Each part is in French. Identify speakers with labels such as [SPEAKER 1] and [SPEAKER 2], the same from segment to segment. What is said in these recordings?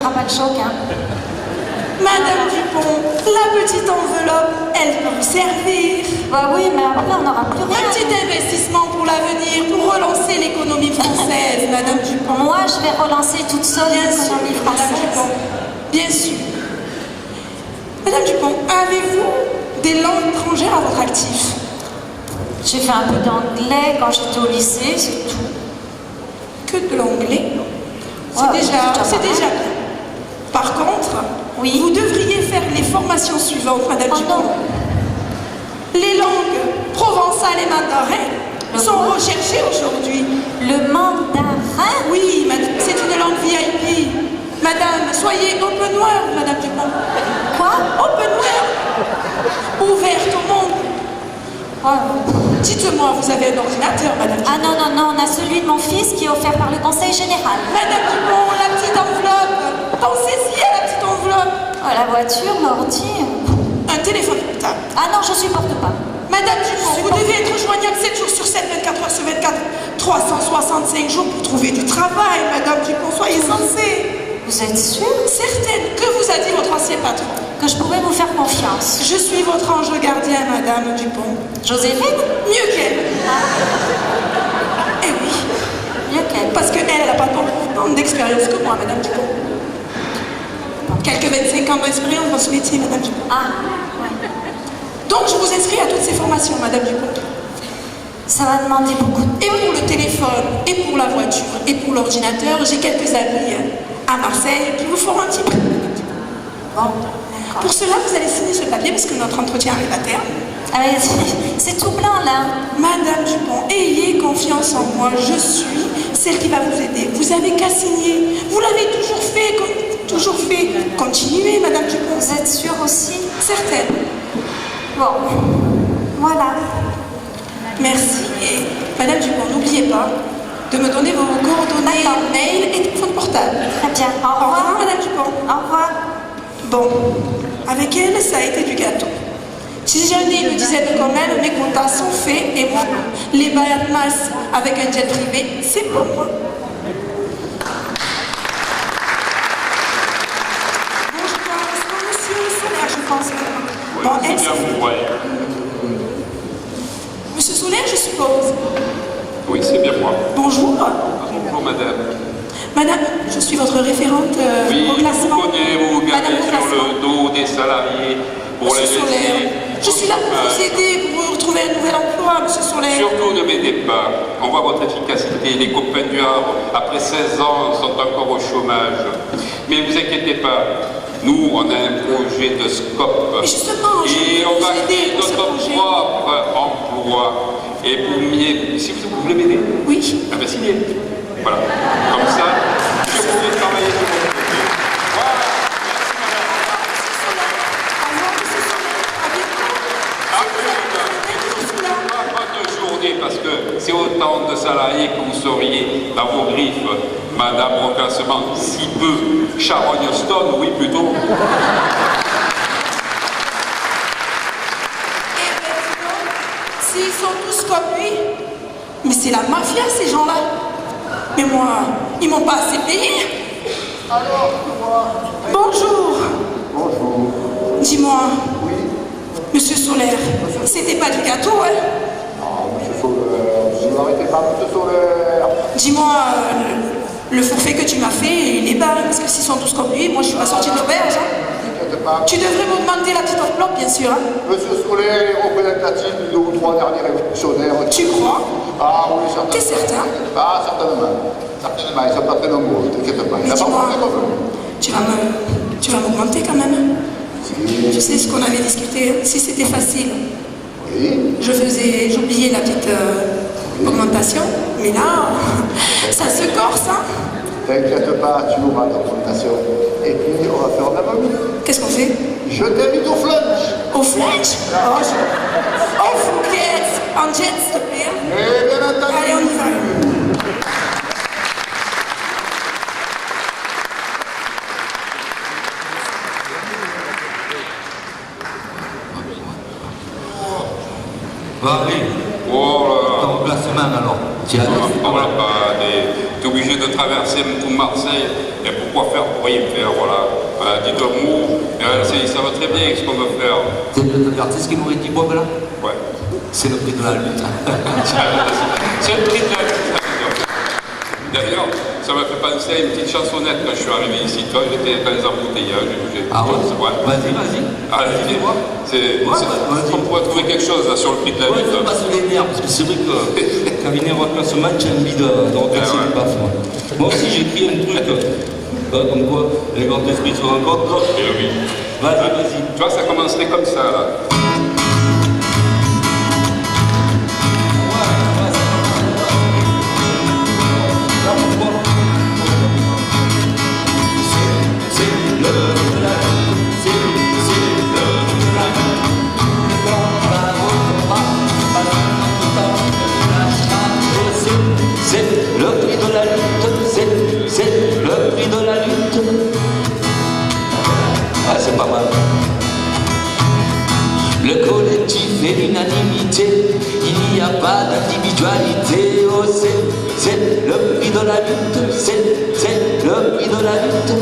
[SPEAKER 1] Pas de choc, hein.
[SPEAKER 2] Madame Dupont, la petite enveloppe, elle peut vous servir.
[SPEAKER 1] Bah oui, mais après on n'aura plus rien.
[SPEAKER 2] Un petit investissement pour l'avenir, pour relancer l'économie française, Madame Dupont.
[SPEAKER 1] Moi, je vais relancer toute seule l'économie
[SPEAKER 2] Madame
[SPEAKER 1] française.
[SPEAKER 2] Dupont, bien sûr. Madame Dupont, avez-vous des langues étrangères à votre actif?
[SPEAKER 1] J'ai fait un peu d'anglais quand j'étais au lycée, c'est tout.
[SPEAKER 2] Que de l'anglais?
[SPEAKER 1] Ouais,
[SPEAKER 2] C'est déjà bien. Par contre,
[SPEAKER 1] oui.
[SPEAKER 2] Vous devriez faire les formations suivantes, Madame Dupont.
[SPEAKER 1] Non.
[SPEAKER 2] Les langues provençales et mandarin sont recherchées aujourd'hui.
[SPEAKER 1] Le mandarin?
[SPEAKER 2] Oui, madame, c'est une langue VIP. Madame, soyez open world, Madame Dupont.
[SPEAKER 1] Quoi?
[SPEAKER 2] Open world. Ouverte au monde. Dites-moi, vous avez un ordinateur, Madame Dupont?
[SPEAKER 1] Ah non, non, non, on a celui de mon fils qui est offert par le conseil général.
[SPEAKER 2] Madame Dupont, la petite enveloppe. Pensez-y à la petite enveloppe.
[SPEAKER 1] Oh, la voiture, l'ordi.
[SPEAKER 2] Un téléphone portable.
[SPEAKER 1] Ah non, je supporte pas.
[SPEAKER 2] Madame Dupont, vous devez être joignable 7 jours sur 7, 24 heures sur 24, 365 jours pour trouver du travail, Madame Dupont, soyez sensée.
[SPEAKER 1] Vous êtes sûre?
[SPEAKER 2] Certaine. Que vous a dit votre ancien patron?
[SPEAKER 1] Que je pouvais vous faire confiance.
[SPEAKER 2] Je suis votre ange gardien, Madame Dupont.
[SPEAKER 1] Joséphine?
[SPEAKER 2] Mieux qu'elle. Eh oui.
[SPEAKER 1] Mieux qu'elle.
[SPEAKER 2] Parce qu'elle, elle n'a pas tant d'expérience que moi, Madame Dupont. Quelques 25 ans d'expérience dans ce métier, Madame Dupont.
[SPEAKER 1] Ah, ouais.
[SPEAKER 2] Donc, je vous inscris à toutes ces formations, Madame Dupont.
[SPEAKER 1] Ça va demander beaucoup de...
[SPEAKER 2] Et pour le téléphone, et pour la voiture, et pour l'ordinateur, j'ai quelques amis à Marseille qui vous feront un petit prix.
[SPEAKER 1] Bon, d'accord.
[SPEAKER 2] Pour cela, vous allez signer ce papier parce que notre entretien arrive à terme.
[SPEAKER 1] Ah, mais c'est tout blanc, là.
[SPEAKER 2] Madame Dupont, ayez confiance en moi, je suis celle qui va vous aider. Vous avez qu'à signer. Vous l'avez toujours fait, Continuez, Madame Dupont.
[SPEAKER 1] Vous êtes sûre aussi?
[SPEAKER 2] Certaine.
[SPEAKER 1] Bon, voilà.
[SPEAKER 2] Merci. Et Madame Dupont, n'oubliez pas de me donner vos coordonnées, mail et téléphone portable.
[SPEAKER 1] Très bien. Au
[SPEAKER 2] Au
[SPEAKER 1] revoir.
[SPEAKER 2] revoir, Madame Dupont.
[SPEAKER 1] Au revoir.
[SPEAKER 2] Bon, avec elle, ça a été du gâteau. Si jamais il me disait comme elle, mes comptes sont faits et moi, les Bahamas avec un jet privé, c'est pour moi. Bon, je pense, monsieur Solaire, je pense. Bon, elle, c'est fait. Monsieur Solaire, je suppose.
[SPEAKER 3] Oui, c'est bien moi.
[SPEAKER 2] Bonjour.
[SPEAKER 3] Bonjour, madame.
[SPEAKER 2] Madame, je suis votre référente
[SPEAKER 3] Oui,
[SPEAKER 2] au classement.
[SPEAKER 3] vous connaissez, vous
[SPEAKER 2] Madame
[SPEAKER 3] gardez
[SPEAKER 2] au
[SPEAKER 3] sur
[SPEAKER 2] classement.
[SPEAKER 3] le dos des salariés pour les
[SPEAKER 2] Monsieur Solaire,
[SPEAKER 3] laisser.
[SPEAKER 2] je suis là pour vous aider, pour vous retrouver un nouvel emploi, Monsieur Solaire.
[SPEAKER 3] Surtout ne m'aidez pas. On voit votre efficacité. Les copains du Havre, après 16 ans, sont encore au chômage. Mais vous inquiétez pas. Nous, on a un projet de scope.
[SPEAKER 2] Mais justement, je
[SPEAKER 3] et
[SPEAKER 2] veux
[SPEAKER 3] on
[SPEAKER 2] vous
[SPEAKER 3] va
[SPEAKER 2] aider
[SPEAKER 3] créer
[SPEAKER 2] pour ce
[SPEAKER 3] notre
[SPEAKER 2] projet.
[SPEAKER 3] propre emploi. Et pour mieux... Si vous voulez m'aider?
[SPEAKER 2] Oui.
[SPEAKER 3] Ah ben signez. Voilà. Comme ça, je pourrai travailler sur mon projet. Voilà. Pas de journée, parce que c'est autant de salariés que vous seriez dans vos griffes, Madame Reclassement, si peu. Charogne-Stone, oui, plutôt.
[SPEAKER 2] S'ils sont tous comme lui, mais c'est la mafia ces gens-là. Mais moi, ils m'ont pas assez payé. Bonjour.
[SPEAKER 4] Bonjour.
[SPEAKER 2] Dis-moi,
[SPEAKER 4] Oui.
[SPEAKER 2] Monsieur Solaire, c'était pas du gâteau, hein?
[SPEAKER 4] Ah, monsieur Solaire, vous n'arrêtez pas, monsieur Solaire.
[SPEAKER 2] Dis-moi, le forfait que tu m'as fait, il est bas, hein, parce que s'ils sont tous comme lui, moi je suis pas sortie de l'auberge. Hein.
[SPEAKER 4] N'inquiète pas.
[SPEAKER 2] Tu devrais m'augmenter la petite enveloppe, bien sûr. Hein.
[SPEAKER 4] Monsieur Solaire est représentatif de 2 ou 3 derniers révolutionnaires.
[SPEAKER 2] Tu crois?
[SPEAKER 4] Ah oui, certainement.
[SPEAKER 2] T'es certain?
[SPEAKER 4] Ah, certainement. Certainement, ils sont pas très nombreux, t'inquiète pas. Il n'y a pas
[SPEAKER 2] Dis-moi,
[SPEAKER 4] beaucoup de problème.
[SPEAKER 2] tu vas m'augmenter quand même.
[SPEAKER 4] Si.
[SPEAKER 2] Tu sais ce qu'on avait discuté, hein. Si c'était facile.
[SPEAKER 4] Oui.
[SPEAKER 2] J'oubliais la petite augmentation, mais là, ça se corse, hein.
[SPEAKER 4] T'inquiète pas, tu auras l'augmentation. Et puis, on va faire la même.
[SPEAKER 2] Qu'est-ce qu'on fait?
[SPEAKER 4] Je t'invite au flunch.
[SPEAKER 2] Au flunch? Oh, Fouquet, en jet, s'il te plaît.
[SPEAKER 4] Et bien entendu.
[SPEAKER 2] Allez, on y va.
[SPEAKER 5] Va aller.
[SPEAKER 3] Oh là là.
[SPEAKER 5] Ton placement alors. Tiens,
[SPEAKER 3] Voilà, t'es obligé de traverser tout Marseille, et pourquoi faire pour rien faire, voilà. Dites un mot, ils savent très bien ce qu'on veut faire.
[SPEAKER 5] C'est ce qu'ils m'aurait dit, Bob, là?
[SPEAKER 3] Ouais.
[SPEAKER 5] C'est le prix de la lutte.
[SPEAKER 3] C'est le prix de la lutte. D'ailleurs, ça m'a fait penser à une petite chansonnette quand je suis arrivé ici. Toi, j'étais dans les embouteillages.
[SPEAKER 5] Ah ouais? Vas-y.
[SPEAKER 3] Allez, on pourrait trouver quelque chose là, sur le prix de la lutte.
[SPEAKER 5] Ouais, pas sur les nerfs, parce que c'est vrai que quand il y a un classement, j'ai envie de repasser les baffes. Moi aussi, j'ai écrit un truc, comme quoi les grands esprits se rencontrent.
[SPEAKER 3] Et oui.
[SPEAKER 5] Vas-y.
[SPEAKER 3] Tu vois, ça commencerait comme ça, là.
[SPEAKER 5] C'est pas mal. Le collectif est l'unanimité, il n'y a pas d'individualité. Oh, c'est le prix de la lutte, c'est le prix de la lutte.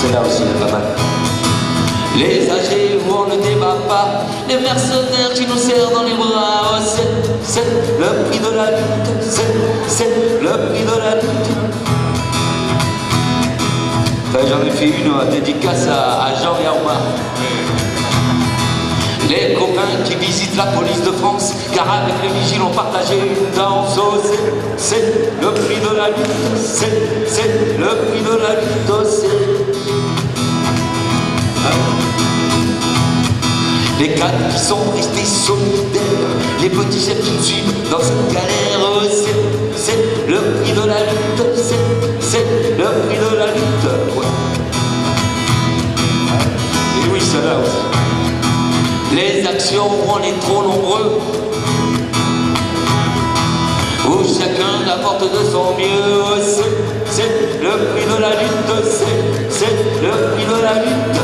[SPEAKER 5] C'est là aussi, pas mal. Les âgés où on ne débat pas, les mercenaires qui nous serrent dans les bras. Oh, c'est le prix de la lutte, c'est le prix de la lutte. J'en ai fait une dédicace à Jean et à Omar. Les copains qui visitent la police de France, car avec les vigiles on partageait une danse. Oh, c'est le prix de la lutte, c'est le prix de la lutte. Oh, les cadres qui sont restés solidaires, les petits chefs qui nous suivent dans cette galère. Oh, c'est le prix de la lutte, c'est le prix de la lutte. Ouais. Et oui, ça là aussi. Les actions où on est trop nombreux, où chacun apporte de son mieux. Oh, c'est le prix de la lutte, c'est le prix de la lutte.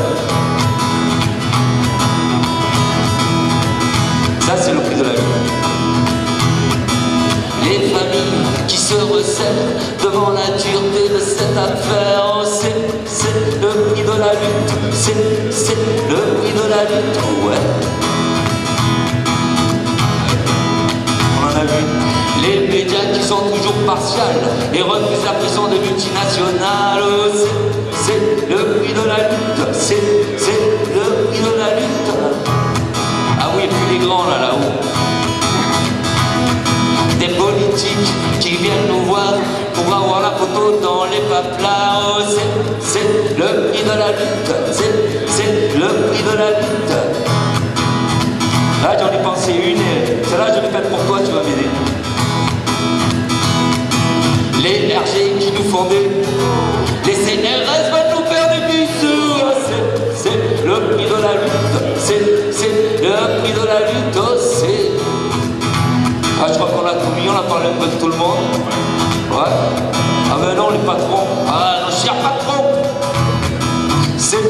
[SPEAKER 5] Ça, c'est le prix de la lutte. Les familles qui se resserrent devant la dureté de cette affaire. Oh, c'est le prix de la lutte, c'est le prix de la lutte. Ouais. On en a vu. Les médias qui sont toujours partials et refusent la pression des multinationales. Oh, c'est le prix de la lutte, c'est le prix de la lutte. Ah oui, et puis les grands là-haut. Des politiques qui viennent nous voir pour avoir la photo dans les paplards. Oh, c'est le prix de la lutte, c'est le prix de la lutte. Là, j'en ai pensé une, et celle-là, je l'ai faite pour toi, tu vas m'aider. Les RG qui nous font les CNRS veulent nous faire des bisous. Oh, c'est le prix de la lutte, c'est le prix de la lutte. Oh, c'est... Ah, je crois qu'on a tout mis, on a parlé un peu de tout le monde. Ouais. Ah ben non, les patrons. Ah, nos chers patrons. C'est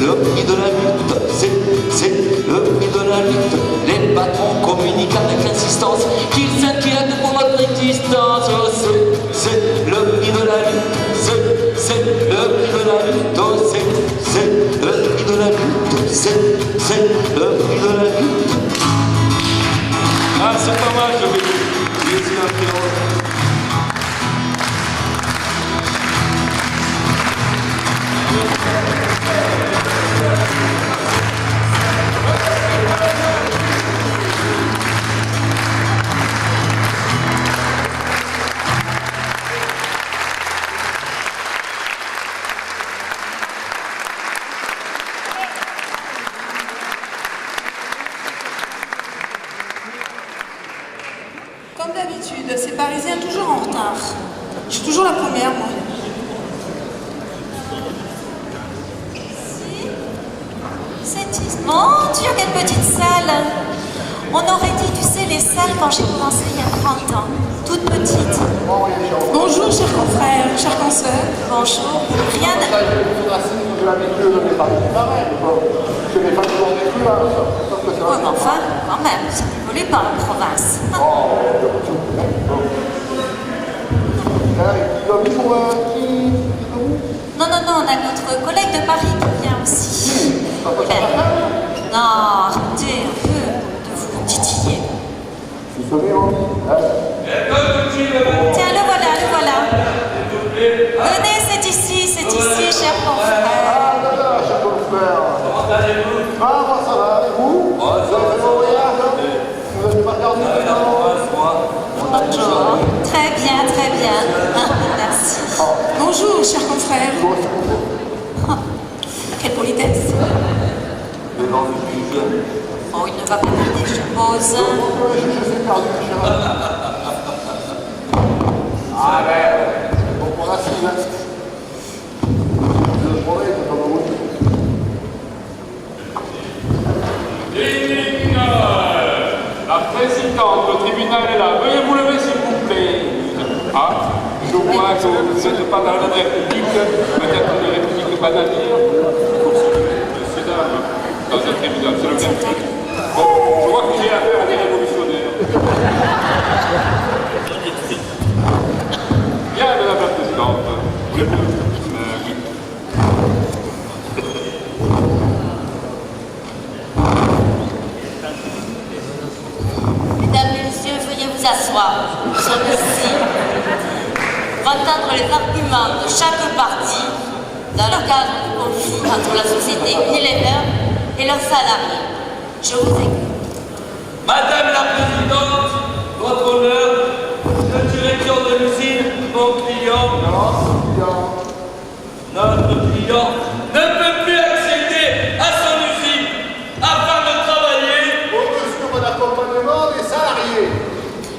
[SPEAKER 5] le prix de la lutte. C'est le prix de la lutte. Les patrons communiquent avec insistance qu'ils s'inquiètent pour notre existence. Oh, c'est le prix de la lutte. C'est le prix de la lutte. Oh, c'est le prix de la lutte. C'est le prix de la lutte. Ah, c'est pas mal, je vais laisser un peu.
[SPEAKER 2] Comme d'habitude, ces Parisiens toujours en retard. Je suis toujours la première, moi.
[SPEAKER 1] C'est mon Dieu, quelle petite salle! On aurait dit, tu sais, les salles quand j'ai commencé il y a 30 ans, toute petite.
[SPEAKER 2] Bonjour, chers confrères, chers consoeurs.
[SPEAKER 1] Bonjour, rien de... Ouais, mais enfin, quand même, ça rigolez pas en province. Non, non, non, on a notre collègue de Paris qui vient aussi. Non, arrêtez un peu de vous titiller. Tiens, le voilà, le voilà. Venez, c'est ici, cher confrère.
[SPEAKER 4] Ah, là, cher confrère.
[SPEAKER 5] Comment allez-vous?
[SPEAKER 4] Ah, ça va, et vous? Vous avez fait vos voyages? Vous n'avez pas perdu de temps?
[SPEAKER 1] Bonjour. Très bien, très bien. Merci.
[SPEAKER 2] Bonjour, cher confrère. Quelle politesse.
[SPEAKER 5] Devant le plus jeune.
[SPEAKER 1] Oh, il ne va pas tarder, je suppose.
[SPEAKER 4] Je suis perdu, cher. Ah, ben, bon pour la suite. Le problème, c'est comme vous.
[SPEAKER 3] La présidente, le tribunal est là. Veuillez vous lever, s'il vous plaît. Ah, je vois que vous n'êtes pas dans la République, peut-être une République bananière. Le Sénat, dans un tribunal, c'est le même. Bon, je vois que j'ai affaire à des révolutionnaires. Bien, madame la présidente. Oui.
[SPEAKER 6] Mesdames et messieurs, veuillez vous asseoir. Nous sommes ici pour entendre les arguments de chaque parti dans le cadre du conflit entre la société Unilever et leurs salariés. Je vous écoute.
[SPEAKER 5] Madame la présidente, votre honneur, le directeur de l'usine, mon client, notre client, ne peut plus accéder à son usine afin de travailler
[SPEAKER 4] Aux mesures d'accompagnement des salariés.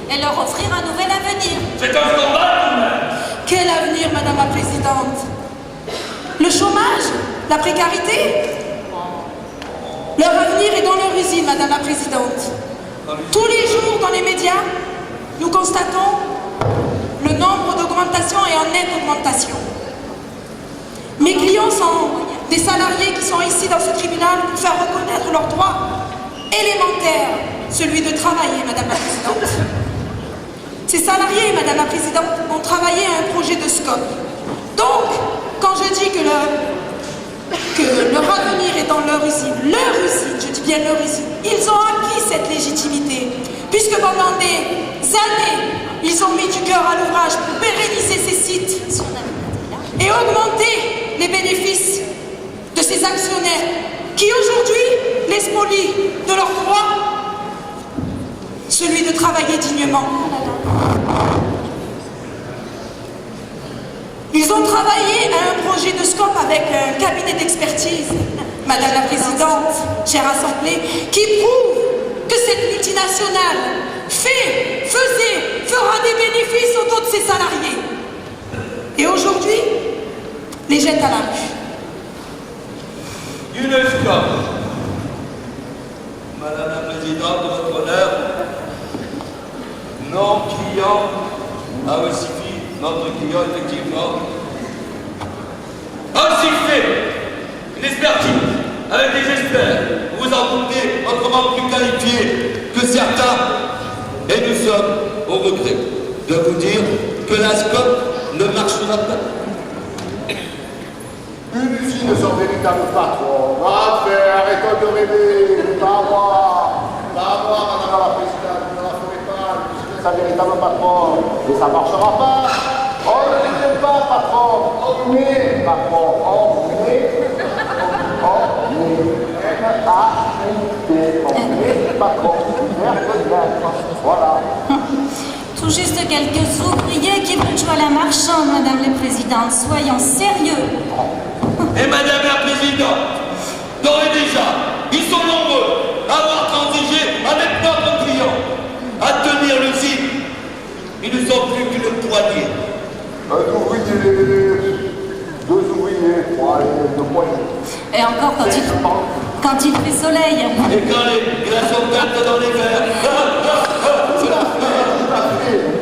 [SPEAKER 1] Et leur offrir un nouvel avenir.
[SPEAKER 5] C'est un scandale tout de même.
[SPEAKER 2] Quel avenir, Madame la Présidente? Le chômage? La précarité? Leur avenir est dans leur usine, Madame la Présidente. Tous les jours, dans les médias, nous constatons le nombre d'augmentations et en nette augmentation. Mes clients sont des salariés qui sont ici dans ce tribunal pour faire reconnaître leur droit élémentaire, celui de travailler, Madame la Présidente. Ces salariés, Madame la Présidente, ont travaillé à un projet de SCOP. Donc, quand je dis que leur avenir est dans leur usine, je dis bien leur usine, ils ont acquis cette légitimité, puisque pendant des années, ils ont mis du cœur à l'ouvrage pour pérenniser ces sites et augmenter les bénéfices de ces actionnaires qui aujourd'hui les spolient de leur droit, celui de travailler dignement. Ils ont travaillé à un projet de SCOP avec un cabinet d'expertise, Madame la Présidente, chère Assemblée, qui prouve que cette multinationale fera des bénéfices au dos de ses salariés. Et aujourd'hui, les jette à la rue.
[SPEAKER 5] Une SCOP. Madame la présidente, votre honneur, non client, ah oui, suffit, notre client, effectivement, ainsi fait une expertise avec des experts, vous en doutez, autrement plus qualifiés que certains, et nous sommes au regret de vous dire que la SCOP ne marchera pas.
[SPEAKER 4] Une usine sans véritable patron. Va faire, arrêtons de rêver. Pas à moi, madame la présidente, ne la ferez pas. L'usine est sans véritable patron. Et ça ne marchera pas. On ne l'est pas, patron. On est patron. On est. Patron. Voilà.
[SPEAKER 1] Tout juste quelques ouvriers qui veulent jouer à la marchande, Madame la Présidente. Soyons sérieux.
[SPEAKER 5] Et Madame la Présidente, d'ores et déjà, ils sont nombreux à avoir transigé avec notre client, à tenir l'usine. Ils ne sont plus qu'une poignée.
[SPEAKER 4] Deux ouvriers, deux poignées.
[SPEAKER 1] Et encore quand il fait soleil.
[SPEAKER 5] Et quand les glaçons perdent dans les verres.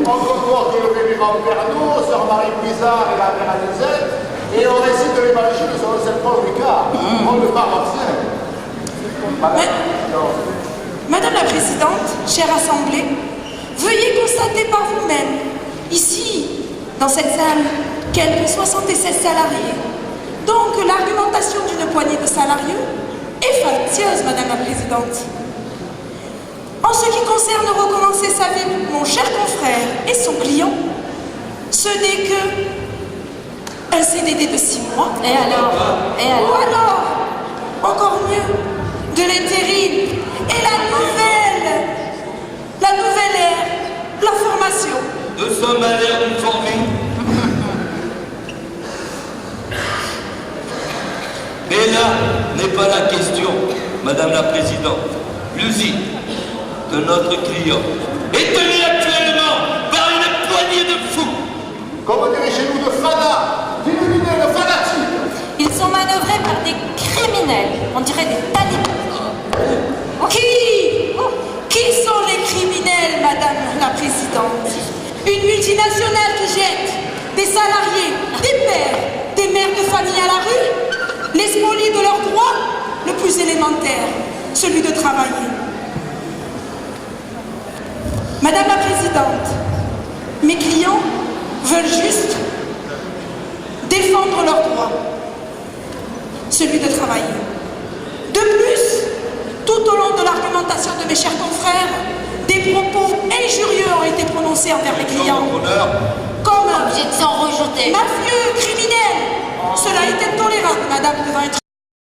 [SPEAKER 4] Encore voir que le révérend Pernod, Sœur Marie Bizarre et la mère Anisette, et on récite de l'évangile sur le Saint-Paul Ricard. On ne parle pas.
[SPEAKER 2] Madame la Présidente, chère Assemblée, veuillez constater par vous-même, ici, dans cette salle, quelques 76 salariés. Donc l'argumentation d'une poignée de salariés est factieuse, Madame la Présidente. En ce qui concerne recommencer sa vie, mon cher confrère et son client, ce n'est que un CDD de 6 mois.
[SPEAKER 1] Et alors?
[SPEAKER 2] Ou alors, encore mieux, de l'intérim et la nouvelle ère, la formation.
[SPEAKER 5] Nous sommes à l'ère d'une formule. Mais là n'est pas la question, Madame la Présidente. L'usine de notre client est tenue actuellement par une poignée de fous.
[SPEAKER 4] Comme on dirait chez nous, de fanas, d'illuminés, de fanatiques.
[SPEAKER 1] Ils sont manœuvrés par des criminels, on dirait des talibans.
[SPEAKER 2] Qui sont les criminels, Madame la Présidente? Une multinationale qui jette des salariés, des mères de famille à la rue, les spolie de leurs droits, le plus élémentaire, celui de travailler. Madame la Présidente, mes clients veulent juste défendre leurs droits, celui de travailler. De plus, tout au long de l'argumentation de mes chers confrères, des propos injurieux ont été prononcés envers les clients. Comme
[SPEAKER 6] Objection rejetée.
[SPEAKER 2] mafieux, criminel. Cela est intolérable, Madame, devant un